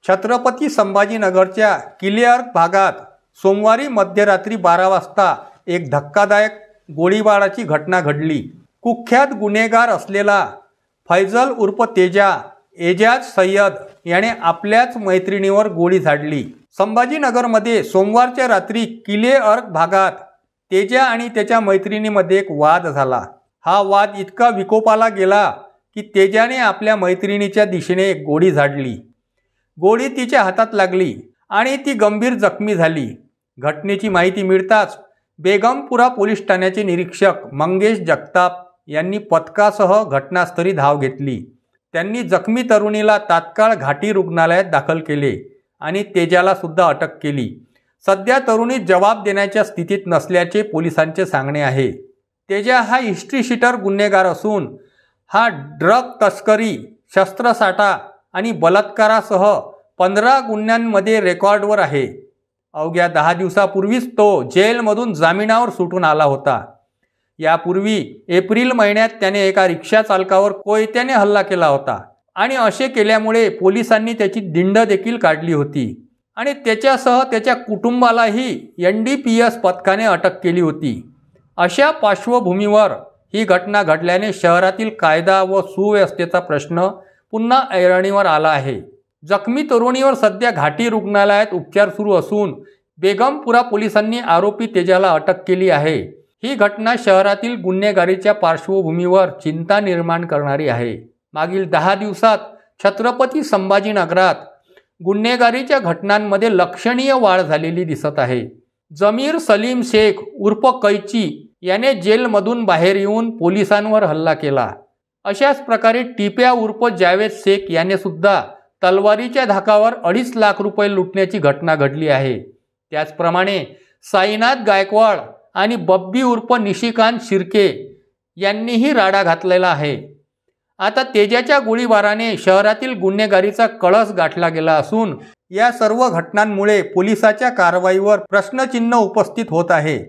छत्रपती संभाजीनगरच्या किलेअर्क भागात सोमवारी मध्यरात्री 12 वाजता एक धक्कादायक गोळीबाराची घटना घडली। कुख्यात गुन्हेगार असलेला फैजल उर्फ तेजा एजाज सय्यद याने आपल्याच मैत्रिणीवर गोळी झाडली। संभाजीनगरमध्ये सोमवारच्या रात्री किलेअर्क भागात तेजा आणि त्याच्या मैत्रिणीमध्ये एक वाद झाला। हा वाद इतका विकोपाला गेला की तेजाने आपल्या मैत्रिणीच्या दिशेने एक गोळी झाडली। गोळी तिच्या हातात लागली आणि ती गंभीर जखमी झाली। घटनेची माहिती मिळताच बेगमपुरा पोलीस ठाण्याचे निरीक्षक मंगेश जगताप यांनी पथकासह घटनास्थळी धाव घेतली। त्यांनी जखमी तरुणीला तात्काळ घाटी रुग्णालयात दाखल केले आणि तेजाला सुद्धा अटक केली। सध्या तरुणी जबाब देण्याच्या स्थितीत नसल्याचे पोलिसांचे सांगणे आहे। तेजा हा हिस्ट्री शीटर गुन्हेगार असून हा ड्रग तस्करी, शस्त्रसाठा आणि बलात्कारासह 15 गुन्ह्यांमध्ये रेकॉर्डवर आहे। अवघ्या 10 दिवसापूर्वीच तो जेलमधून जामिनावर सुटून आला होता। यापूर्वी एप्रिल महिन्यात त्याने एका रिक्षा चालकावर कोयत्याने हल्ला केला होता आणि असे केल्यामुळे पोलिसांनी त्याची दिंड देखील काढली होती आणि त्याच्यासह त्याच्या कुटुंबालाही NDPS पथकाने अटक केली होती। अशा पार्श्वभूमीवर ही घटना घडल्याने शहरातील कायदा व सुव्यवस्थेचा प्रश्न पुन्हा ऐरणीवर आला आहे। जखमी तरुणीवर सध्या घाटी रुग्णालयात उपचार सुरू असून बेगमपुरा पोलिसांनी आरोपी तेजाला अटक केली आहे। ही घटना शहरातील गुन्हेगारीच्या पार्श्वभूमीवर चिंता निर्माण करणारी आहे। मागील 10 दिवसात छत्रपती संभाजीनगरात गुन्हेगारीच्या घटनांमध्ये लक्षणीय वाढ झालेली दिसत आहे। जमीर सलीम शेख उर्फ कैची याने जेलमधून बाहेर येऊन पोलिसांवर हल्ला केला। अशाच प्रकारे टिप्या उर्फ जावेद शेख याने सुद्धा तलवारीच्या धाकावर 2.5 लाख रुपये लुटण्याची घटना घडली आहे। त्याचप्रमाणे साईनाथ गायकवाड आणि बब्बी उर्फ निशिकांत शिर्के यांनीही राडा घातलेला आहे। आता तेजाच्या गोळीबाराने शहरातील गुन्हेगारीचा कळस गाठला गेला असून या सर्व घटनांमुळे पोलिसाच्या कारवाईवर प्रश्नचिन्ह उपस्थित होत आहे।